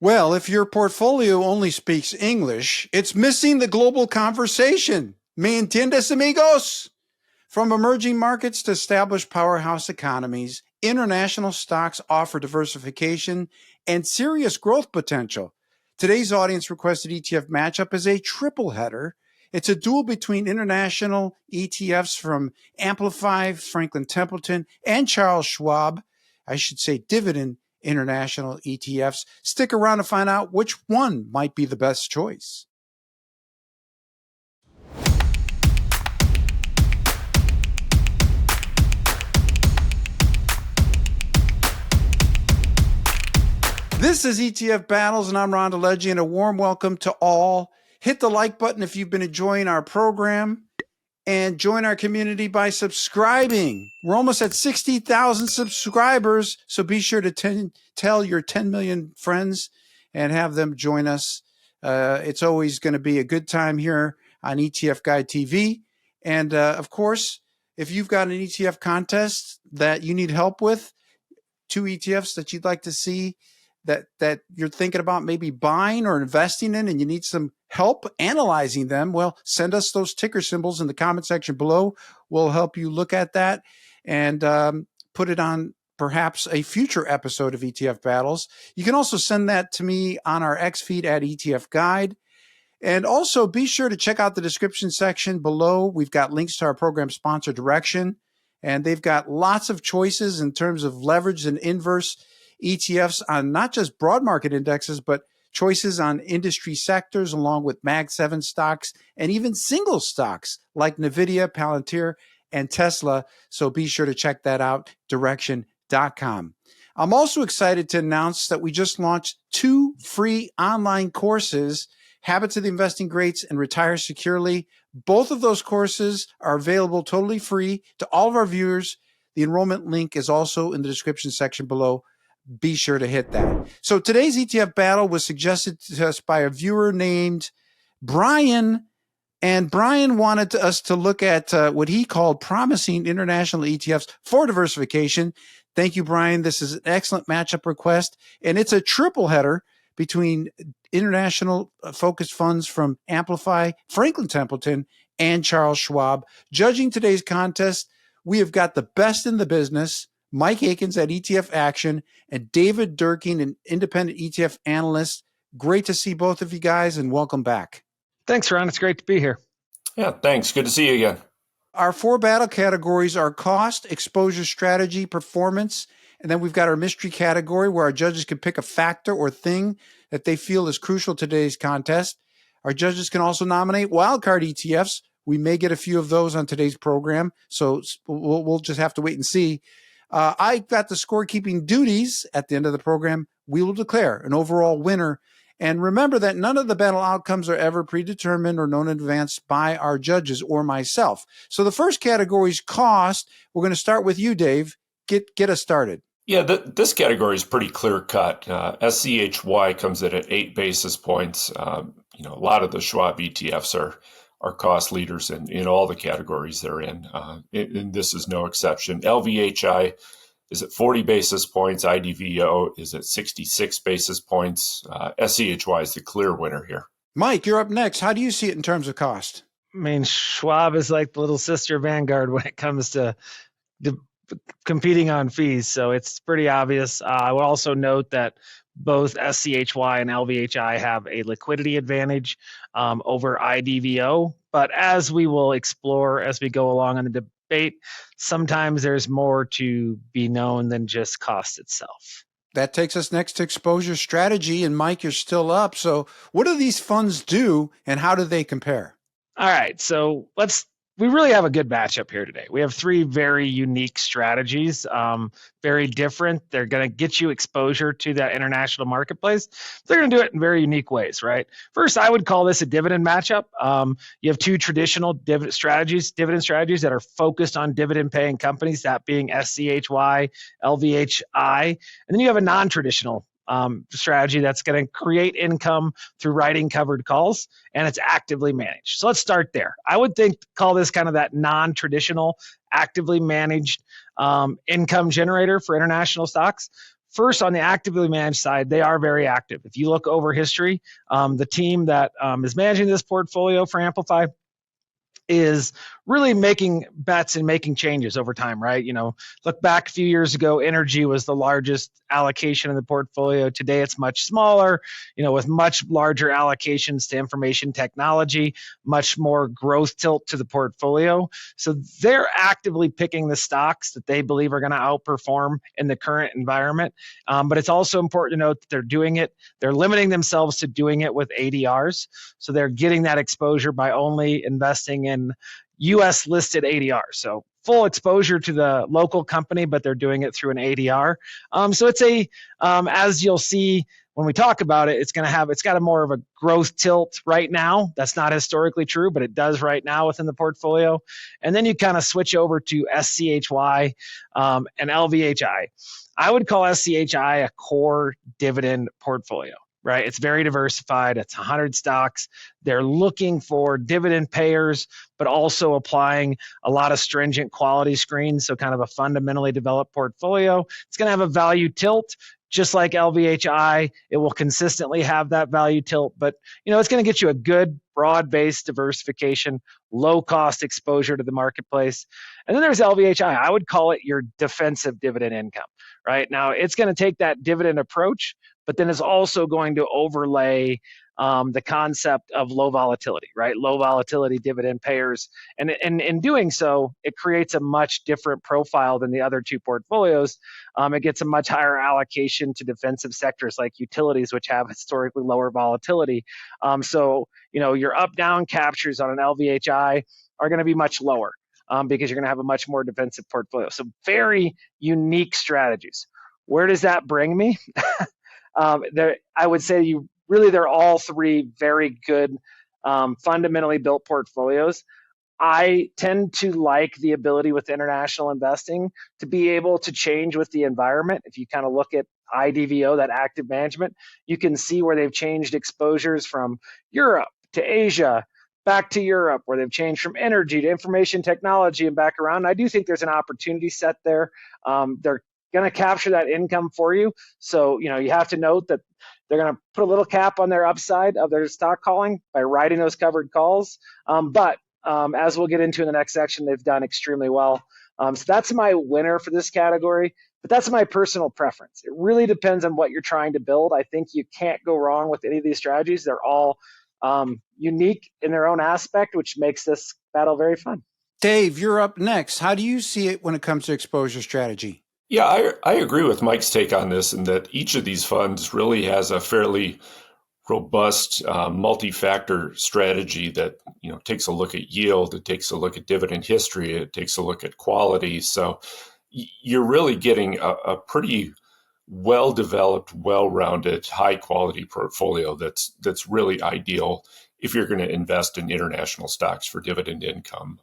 Well, if your portfolio only speaks English, it's missing the global conversation. ¿Me entiendes, amigos? From emerging markets to established powerhouse economies, international stocks offer diversification and serious growth potential. Today's audience requested ETF matchup is a triple header. It's a duel between international ETFs from Amplify, Franklin Templeton, and Charles Schwab. I should say dividend international ETFs. Stick around to find out which one might be the best choice. This is ETF Battles, and I'm Ron DeLegge, and a warm welcome to all. Hit the like button if you've been enjoying our program, and join our community by subscribing. We're almost at 60,000 subscribers, so be sure to tell your 10 million friends and have them join us. It's always going to be a good time here on ETF Guide TV. And of course, if you've got an ETF contest that you need help with, 2 ETFs that you'd like to see that you're thinking about maybe buying or investing in, and you need some help analyzing them, well, send us those ticker symbols in the comment section below. We'll help you look at that and put it on perhaps a future episode of ETF Battles. You can also send that to me on our X feed at ETF Guide. And also be sure to check out the description section below. We've got links to our program sponsor Direction, and they've got lots of choices in terms of leveraged and inverse ETFs on not just broad market indexes, but choices on industry sectors along with Mag 7 stocks and even single stocks like NVIDIA, Palantir, and Tesla. So be sure to check that out, direction.com. I'm also excited to announce that we just launched 2 free online courses, Habits of the Investing Greats and Retire Securely. Both of those courses are available totally free to all of our viewers. The enrollment link is also in the description section below. Be sure to hit that. So today's ETF battle was suggested to us by a viewer named Brian, and Brian wanted us to look at what he called promising international ETFs for diversification. Thank you, Brian. This is an excellent matchup request, and it's a triple header between international focused funds from Amplify, Franklin Templeton, and Charles Schwab. Judging today's contest, we have got the best in the business, Mike Akins at ETF Action, and David Dierking, an independent ETF analyst. Great to see both of you guys, and welcome back. Thanks, Ron. It's great to be here. Yeah, thanks. Good to see you again. Our 4 battle categories are cost, exposure, strategy, performance, and then we've got our mystery category where our judges can pick a factor or thing that they feel is crucial to today's contest. Our judges can also nominate wildcard ETFs. We may get a few of those on today's program, so we'll just have to wait and see. I got the scorekeeping duties at the end of the program. We will declare an overall winner. And remember that none of the battle outcomes are ever predetermined or known in advance by our judges or myself. So the first category is cost. We're going to start with you, Dave. Get us started. Yeah, this category is pretty clear cut. SCHY comes in at 8 basis points. A lot of the Schwab ETFs are cost leaders in all the categories they're in. And this is no exception. LVHI is at 40 basis points. IDVO is at 66 basis points. SCHY is the clear winner here. Mike, you're up next. How do you see it in terms of cost? I mean, Schwab is like the little sister Vanguard when it comes to competing on fees. So it's pretty obvious. I would also note that both SCHY and LVHI have a liquidity advantage over IDVO. But as we will explore as we go along in the debate, sometimes there's more to be known than just cost itself. That takes us next to exposure strategy. And Mike, you're still up. So what do these funds do and how do they compare? All right. So we really have a good matchup here today. We have 3 very unique strategies, very different. They're going to get you exposure to that international marketplace. They're going to do it in very unique ways, right? First, I would call this a dividend matchup. You have 2 traditional dividend strategies that are focused on dividend-paying companies, that being SCHY, LVHI. And then you have a non-traditional strategy that's going to create income through writing covered calls, and it's actively managed. So let's start there. I would call this kind of that non-traditional, actively managed income generator for international stocks. first, on the actively managed side, they are very active. If you look over history, the team that is managing this portfolio for Amplify is really making bets and making changes over time, right? Look back a few years ago, energy was the largest allocation in the portfolio. Today, it's much smaller, with much larger allocations to information technology, much more growth tilt to the portfolio. So they're actively picking the stocks that they believe are going to outperform in the current environment. But it's also important to note that they're limiting themselves to doing it with ADRs. So they're getting that exposure by only investing in US listed ADR. So full exposure to the local company, but they're doing it through an ADR. So it's as you'll see when we talk about it, it's got a more of a growth tilt right now. That's not historically true, but it does right now within the portfolio. And then you kind of switch over to SCHY and LVHI. I would call SCHI a core dividend portfolio. Right? It's very diversified. It's 100 stocks. They're looking for dividend payers, but also applying a lot of stringent quality screens. So kind of a fundamentally developed portfolio. It's going to have a value tilt, just like LVHI. It will consistently have that value tilt, but it's going to get you a good broad-based diversification, low-cost exposure to the marketplace. And then there's LVHI. I would call it your defensive dividend income. Right? Now, it's going to take that dividend approach, but then it's also going to overlay the concept of low volatility, right? Low volatility dividend payers. And in doing so, it creates a much different profile than the other two portfolios. It gets a much higher allocation to defensive sectors like utilities, which have historically lower volatility. So your up-down captures on an LVHI are going to be much lower. Because you're going to have a much more defensive portfolio. So very unique strategies. Where does that bring me? I would say they're all three very good, fundamentally built portfolios. I tend to like the ability with international investing to be able to change with the environment. If you kind of look at IDVO, that active management, you can see where they've changed exposures from Europe to Asia, back to Europe, where they've changed from energy to information technology and back around. I do think there's an opportunity set there. They're going to capture that income for you. So, you have to note that they're going to put a little cap on their upside of their stock calling by writing those covered calls. But as we'll get into in the next section, they've done extremely well. So that's my winner for this category. But that's my personal preference. It really depends on what you're trying to build. I think you can't go wrong with any of these strategies. They're all unique in their own aspect, which makes this battle very fun. Dave, you're up next. How do you see it when it comes to exposure strategy? Yeah, I agree with Mike's take on this, in that each of these funds really has a fairly robust multi-factor strategy that takes a look at yield, it takes a look at dividend history, it takes a look at quality. So you're really getting a pretty well-developed, well-rounded, high-quality portfolio that's really ideal if you're going to invest in international stocks for dividend income.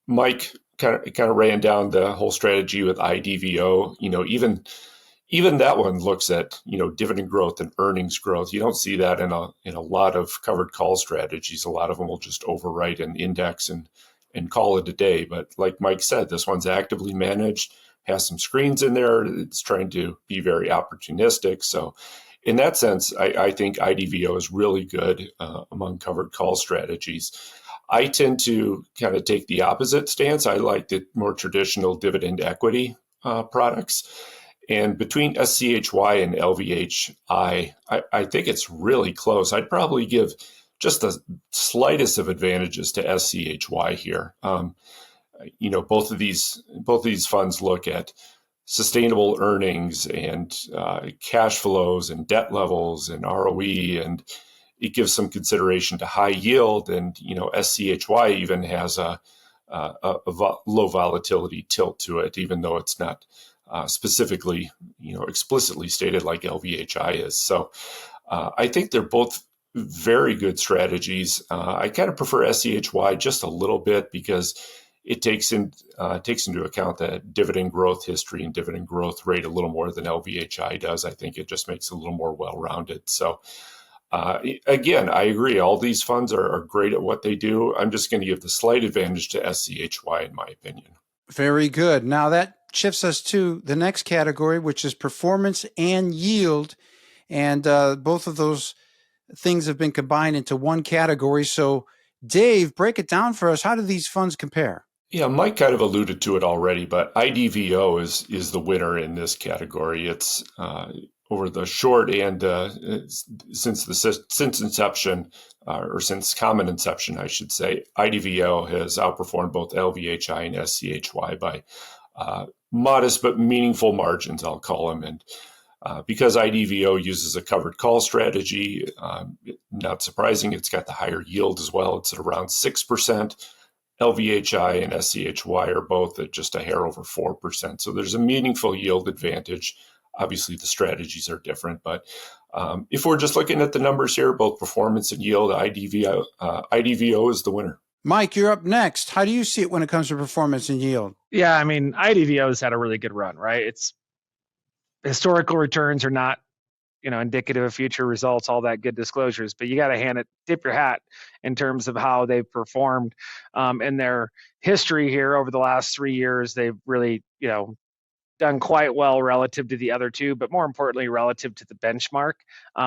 Mike kind of ran down the whole strategy with IDVO. Even that one looks at dividend growth and earnings growth. You don't see that in a lot of covered call strategies. A lot of them will just overwrite an index and call it a day. But like Mike said, this one's actively managed, has some screens in there. It's trying to be very opportunistic. So in that sense, I think IDVO is really good among covered call strategies. I tend to kind of take the opposite stance. I like the more traditional dividend equity products. And between SCHY and LVHI, I think it's really close. I'd probably give just the slightest of advantages to SCHY here. Both of these funds look at sustainable earnings and cash flows and debt levels and ROE, and it gives some consideration to high yield. And SCHY even has a low volatility tilt to it, even though it's not specifically explicitly stated like LVHI is. So I think they're both very good strategies. I kind of prefer SCHY just a little bit because it takes into account that dividend growth history and dividend growth rate a little more than LVHI does. I think it just makes it a little more well-rounded. So again, I agree. All these funds are great at what they do. I'm just going to give the slight advantage to SCHY in my opinion. Very good. Now that shifts us to the next category, which is performance and yield. And both of those things have been combined into one category. So, Dave, break it down for us. How do these funds compare? Yeah, Mike kind of alluded to it already, but IDVO is the winner in this category. It's over the short and since inception, or since common inception, I should say, IDVO has outperformed both LVHI and SCHY by modest but meaningful margins, I'll call them. And because IDVO uses a covered call strategy, not surprising, it's got the higher yield as well. It's at around 6%. LVHI and SCHY are both at just a hair over 4%. So there's a meaningful yield advantage. Obviously, the strategies are different, but if we're just looking at the numbers here, both performance and yield, IDVO is the winner. Mike, you're up next. How do you see it when it comes to performance and yield? Yeah, I mean, IDVO has had a really good run, right? It's historical returns are not, indicative of future results, all that good disclosures, but you got to tip your hat in terms of how they've performed in their history here over the last 3 years. They've really, done quite well relative to the other two, but more importantly, relative to the benchmark.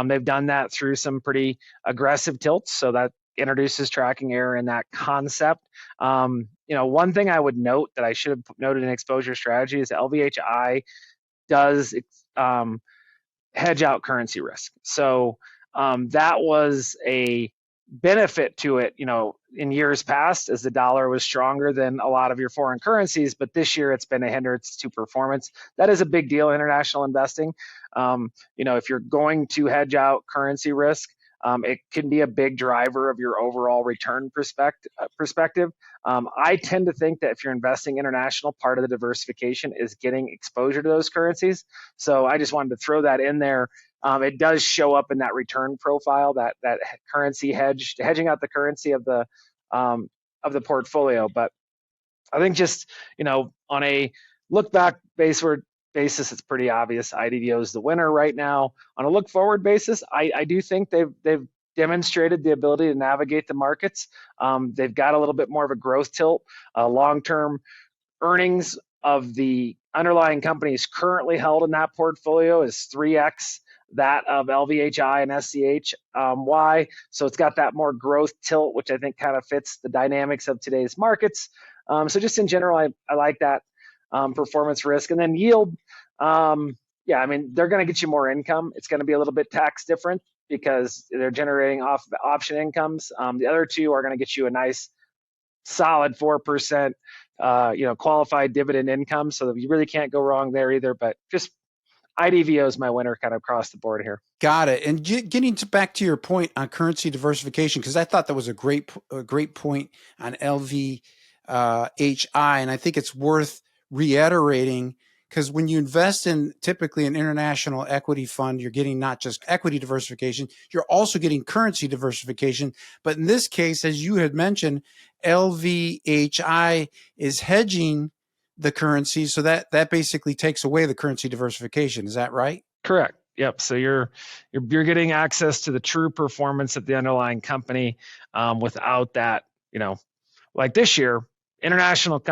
They've done that through some pretty aggressive tilts. So that introduces tracking error in that concept. One thing I would note that I should have noted in exposure strategy is LVHI does hedge out currency risk. So that was a benefit to it, in years past as the dollar was stronger than a lot of your foreign currencies, but this year it's been a hindrance to performance. That is a big deal in international investing. If you're going to hedge out currency risk, it can be a big driver of your overall return perspective. I tend to think that if you're investing international, part of the diversification is getting exposure to those currencies. So I just wanted to throw that in there. It does show up in that return profile, that currency hedging out the currency of the portfolio. But I think just on a look back basis, it's pretty obvious IDVO is the winner right now. On a look forward basis, I do think they've demonstrated the ability to navigate the markets. They've got a little bit more of a growth tilt. Long-term earnings of the underlying companies currently held in that portfolio is 3x that of LVHI and SCHY. So it's got that more growth tilt, which I think kind of fits the dynamics of today's markets. So just in general, I like that performance risk. And then yield, they're going to get you more income. It's going to be a little bit tax different because they're generating off option incomes. The other two are going to get you a nice solid 4%, qualified dividend income. So you really can't go wrong there either. But just IDVO is my winner kind of across the board here. Got it. And getting back to your point on currency diversification, because I thought that was a great point on LVHI, and I think it's worth reiterating, because when you invest in typically an international equity fund, you're getting not just equity diversification, you're also getting currency diversification. But in this case, as you had mentioned, LVHI is hedging the currency, so that basically takes away the currency diversification. Is that right? Correct. Yep. So you're getting access to the true performance of the underlying company without that. Like this year, international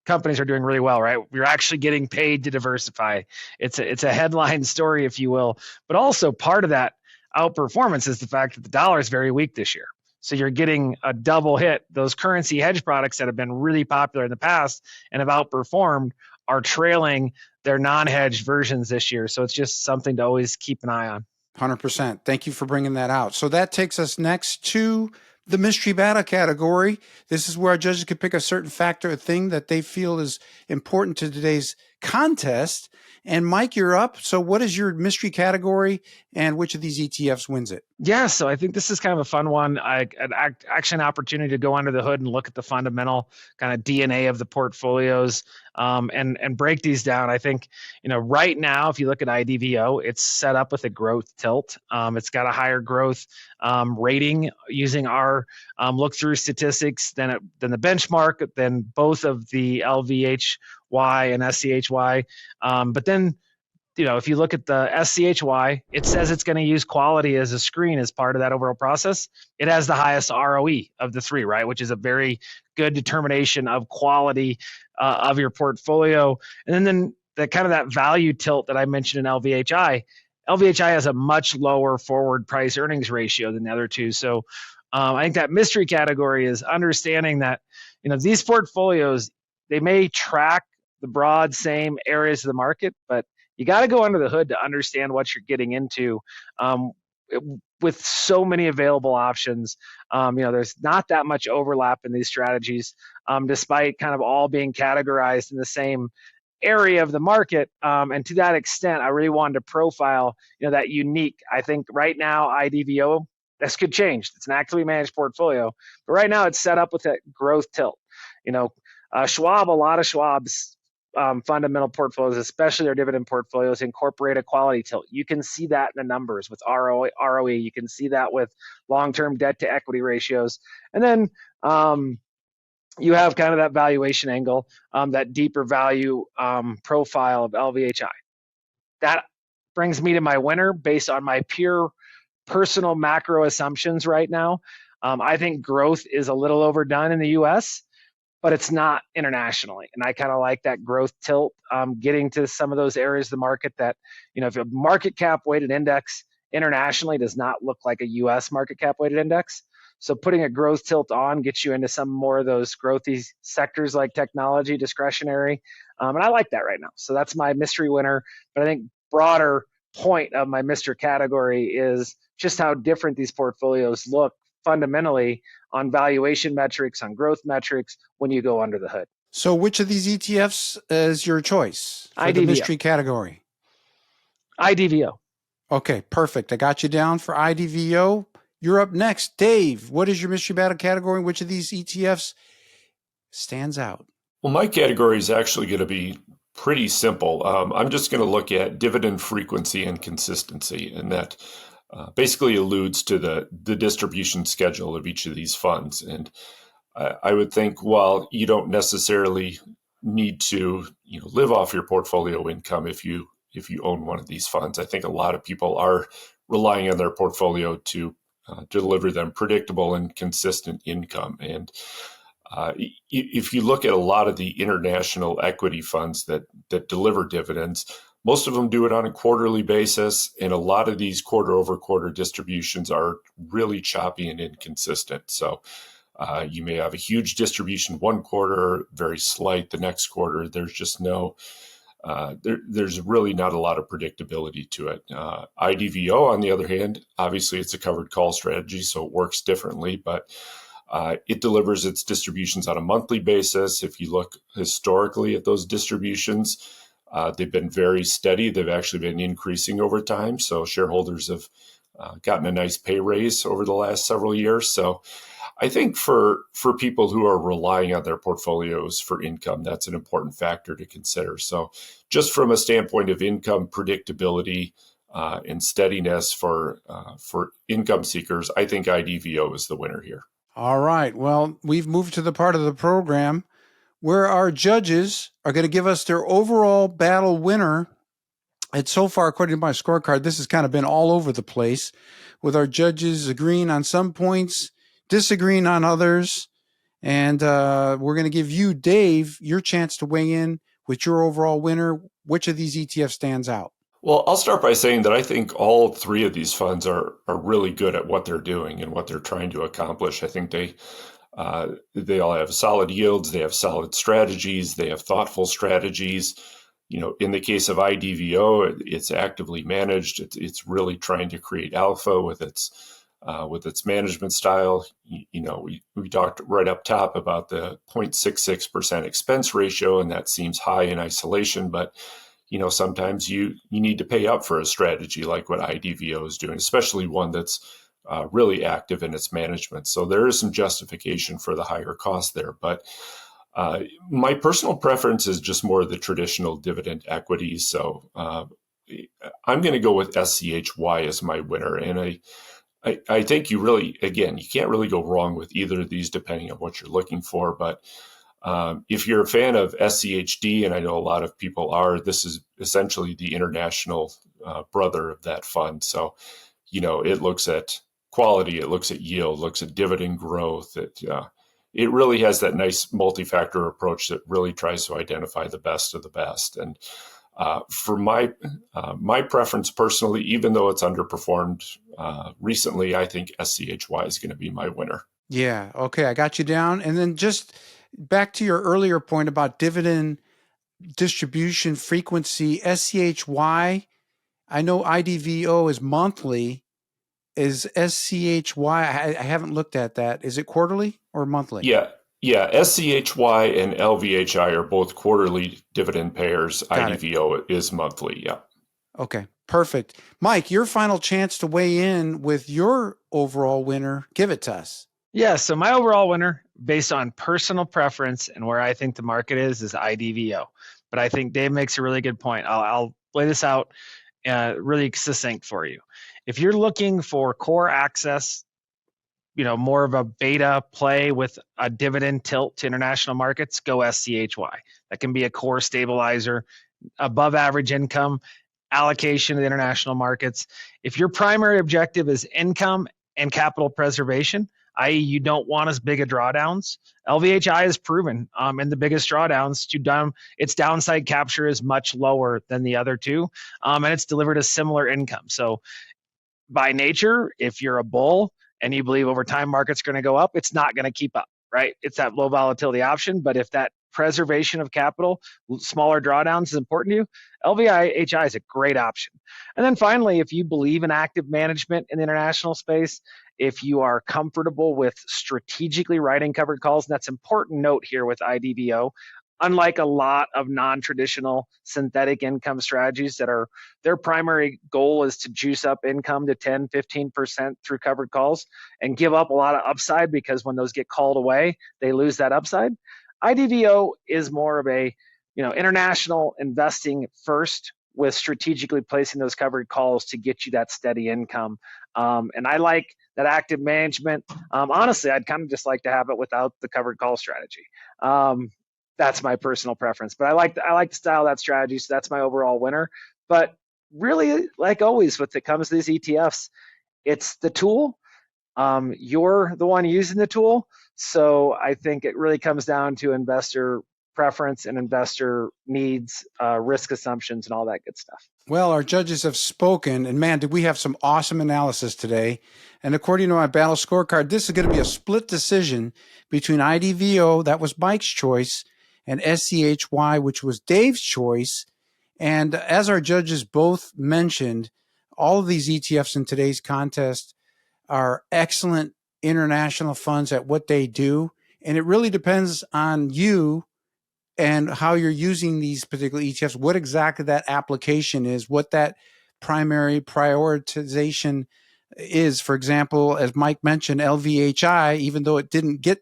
companies are doing really well, right? You're actually getting paid to diversify. It's a headline story, if you will, but also part of that outperformance is the fact that the dollar is very weak this year. So you're getting a double hit. Those currency hedge products that have been really popular in the past and have outperformed are trailing their non-hedged versions this year. So it's just something to always keep an eye on. 100%. Thank you for bringing that out. So that takes us next to the mystery battle category. This is where our judges can pick a certain factor, a thing that they feel is important to today's contest. And Mike, you're up. So what is your mystery category and which of these ETFs wins it? Yeah, so I think this is kind of a fun one. Actually an opportunity to go under the hood and look at the fundamental kind of DNA of the portfolios and break these down. I think, right now, if you look at IDVO, it's set up with a growth tilt. It's got a higher growth rating using our look-through statistics than the benchmark, than both of the LVHY and SCHY. But then if you look at the SCHY, it says it's going to use quality as a screen as part of that overall process. It has the highest ROE of the three, right? Which is a very good determination of quality of your portfolio. And then the kind of that value tilt that I mentioned in LVHI, LVHI has a much lower forward price earnings ratio than the other two. So I think that mystery category is understanding that, these portfolios, they may track the broad same areas of the market, but you got to go under the hood to understand what you're getting into. With so many available options, there's not that much overlap in these strategies, despite kind of all being categorized in the same area of the market. And to that extent, I really wanted to profile, that unique. I think right now, IDVO, this could change. It's an actively managed portfolio, but right now it's set up with a growth tilt. Schwab, a lot of Schwab's fundamental portfolios, especially their dividend portfolios, incorporate a quality tilt. You can see that in the numbers with ROE. You can see that with long-term debt to equity ratios. And then you have kind of that valuation angle, that deeper value profile of LVHI. That brings me to my winner based on my pure personal macro assumptions right now. I think growth is a little overdone in the US, but it's not internationally. And I kind of like that growth tilt, getting to some of those areas of the market that, if a market cap weighted index internationally does not look like a US market cap weighted index. So putting a growth tilt on gets you into some more of those growthy sectors like technology, discretionary. And I like that right now. So that's my mystery winner. But I think broader point of my Mr. category is just how different these portfolios look fundamentally on valuation metrics, on growth metrics when you go under the hood. So which of these ETFs is your choice for IDVO. the mystery category? IDVO. Okay, perfect. I got you down for IDVO. You're up next. Dave, what is your mystery battle category? Which of these ETFs stands out? Well, my category is actually going to be pretty simple. I'm just going to look at dividend frequency and consistency, and that basically alludes to the distribution schedule of each of these funds. And I would think, while you don't necessarily need to live off your portfolio income if you own one of these funds, I think a lot of people are relying on their portfolio to deliver them predictable and consistent income. And if you look at a lot of the international equity funds that deliver dividends, most of them do it on a quarterly basis, and a lot of these quarter-over-quarter distributions are really choppy and inconsistent. So you may have a huge distribution one quarter, very slight the next quarter. There's just there's really not a lot of predictability to it. IDVO, on the other hand, obviously it's a covered call strategy, so it works differently, but it delivers its distributions on a monthly basis. If you look historically at those distributions, they've been very steady. They've actually been increasing over time. So shareholders have gotten a nice pay raise over the last several years. So I think for people who are relying on their portfolios for income, that's an important factor to consider. So just from a standpoint of income predictability and steadiness for income seekers, I think IDVO is the winner here. All right. Well, we've moved to the part of the program where our judges are going to give us their overall battle winner. And so far, according to my scorecard, this has kind of been all over the place, with our judges agreeing on some points, disagreeing on others. And we're going to give you, Dave, your chance to weigh in with your overall winner. Which of these ETFs stands out? Well, I'll start by saying that I think all three of these funds are really good at what they're doing and what they're trying to accomplish. I think they all have solid yields, they have solid strategies, they have thoughtful strategies. In the case of IDVO, it's actively managed. It's really trying to create alpha with its management style. We talked right up top about the 0.66% expense ratio, and that seems high in isolation, but sometimes you need to pay up for a strategy like what IDVO is doing, especially one that's really active in its management. So there is some justification for the higher cost there. But my personal preference is just more of the traditional dividend equities. So I'm going to go with SCHY as my winner. And I think you can't really go wrong with either of these depending on what you're looking for. But If you're a fan of SCHD, and I know a lot of people are, this is essentially the international brother of that fund. So, it looks at quality, it looks at yield, looks at dividend growth. It really has that nice multi-factor approach that really tries to identify the best of the best. And for my preference personally, even though it's underperformed recently, I think SCHY is going to be my winner. Yeah. Okay. I got you down. And then just back to your earlier point about dividend distribution frequency, SCHY, I know IDVO is monthly. Is SCHY, I haven't looked at that. Is it quarterly or monthly? Yeah. SCHY and LVHI are both quarterly dividend payers. Got it. IDVO is monthly. Yeah. Okay. Perfect. Mike, your final chance to weigh in with your overall winner. Give it to us. Yeah, so my overall winner, based on personal preference and where I think the market is IDVO. But I think Dave makes a really good point. I'll lay this out really succinct for you. If you're looking for core access, more of a beta play with a dividend tilt to international markets, go SCHY. That can be a core stabilizer, above average income, allocation to the international markets. If your primary objective is income and capital preservation, i.e. you don't want as big a drawdowns, LVHI has proven in the biggest drawdowns its downside capture is much lower than the other two, and it's delivered a similar income. So by nature, if you're a bull and you believe over time market's going to go up, it's not going to keep up, right? It's that low volatility option. But if that preservation of capital, smaller drawdowns is important to you, LVHI is a great option. And then finally, if you believe in active management in the international space, if you are comfortable with strategically writing covered calls, and that's an important note here with IDVO, unlike a lot of non-traditional synthetic income strategies that are their primary goal is to juice up income to 10, 15% through covered calls and give up a lot of upside because when those get called away, they lose that upside. IDVO is more of a international investing first with strategically placing those covered calls to get you that steady income. And I like that active management. Honestly, I'd kind of just like to have it without the covered call strategy. That's my personal preference, but I like the style of that strategy. So that's my overall winner. But really, like always, when it comes to these ETFs, it's the tool. You're the one using the tool. So I think it really comes down to investor preference and investor needs, risk assumptions, and all that good stuff. Well, our judges have spoken, and man, did we have some awesome analysis today. And according to my battle scorecard, this is going to be a split decision between IDVO, that was Mike's choice, and SCHY, which was Dave's choice. And as our judges both mentioned, all of these ETFs in today's contest are excellent international funds at what they do. And it really depends on you and how you're using these particular ETFs, what exactly that application is, what that primary prioritization is. For example, as Mike mentioned, LVHI, even though it didn't get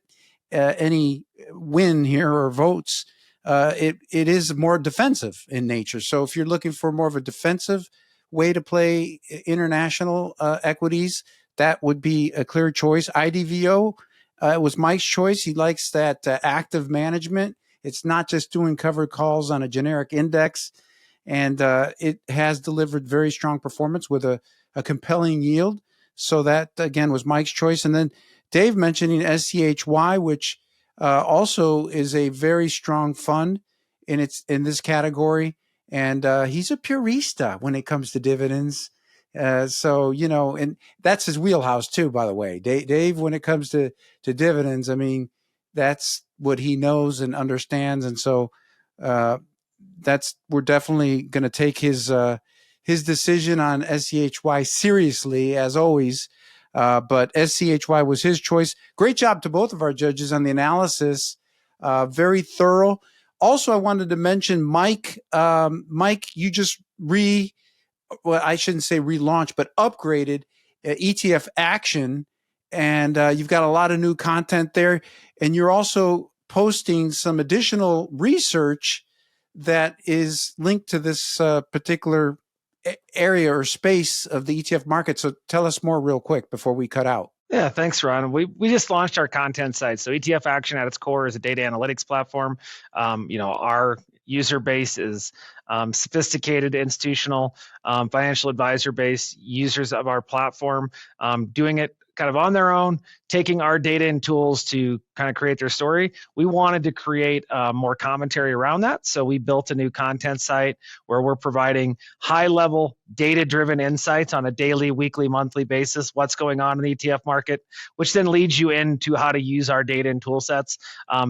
any win here or votes, it is more defensive in nature. So if you're looking for more of a defensive way to play international equities, that would be a clear choice. IDVO was Mike's choice. He likes that active management. It's not just doing covered calls on a generic index, and it has delivered very strong performance with a compelling yield. So that, again, was Mike's choice. And then Dave mentioning SCHY, which also is a very strong fund in this category. And he's a purista when it comes to dividends. So, and that's his wheelhouse too, by the way. Dave, when it comes to dividends, I mean, that's what he knows and understands. And so we're definitely going to take his decision on SCHY seriously, as always. But SCHY was his choice. Great job to both of our judges on the analysis. Very thorough. Also, I wanted to mention Mike. Mike, you just I shouldn't say relaunch, but upgraded ETF Action. And you've got a lot of new content there. And you're also posting some additional research that is linked to this particular area or space of the ETF market. So tell us more real quick before we cut out. Yeah, thanks, Ron. We just launched our content site. So ETF Action at its core is a data analytics platform. Our user base is sophisticated, institutional, financial advisor base users of our platform, doing it kind of on their own, taking our data and tools to kind of create their story. We wanted to create more commentary around that. So we built a new content site where we're providing high level data driven insights on a daily, weekly, monthly basis, what's going on in the ETF market, which then leads you into how to use our data and tool sets.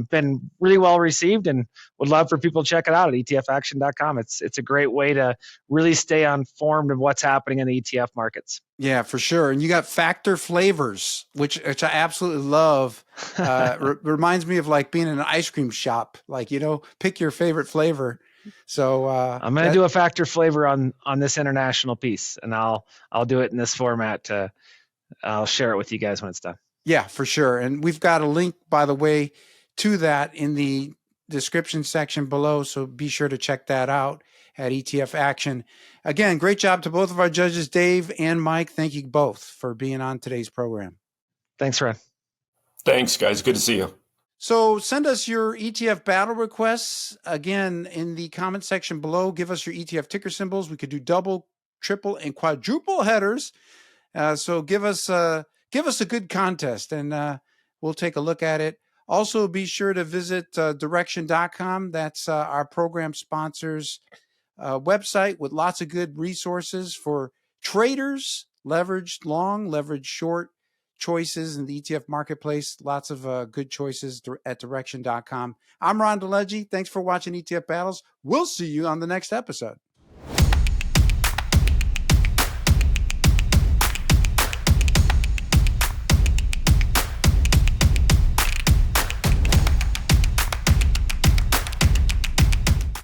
Been really well received, and would love for people to check it out at etfaction.com. It's a great way to really stay informed of what's happening in the ETF markets. Yeah, for sure. And you got factor flavors, which I absolutely love. Reminds me of like being in an ice cream shop, like, pick your favorite flavor. So I'm going to do a factor flavor on this international piece, and I'll do it in this format. I'll share it with you guys when it's done. Yeah, for sure. And we've got a link, by the way, to that in the description section below. So be sure to check that out at ETF Action. Again, great job to both of our judges, Dave and Mike. Thank you both for being on today's program. Thanks, Ron. Thanks, guys. Good to see you. So send us your ETF battle requests. Again, in the comment section below, give us your ETF ticker symbols. We could do double, triple, and quadruple headers. So give us a good contest, and we'll take a look at it. Also, be sure to visit direction.com. That's our program sponsors website with lots of good resources for traders, leveraged long, leveraged short choices in the ETF marketplace. Lots of good choices at direction.com. I'm Ron DeLegge. Thanks for watching ETF Battles. We'll see you on the next episode.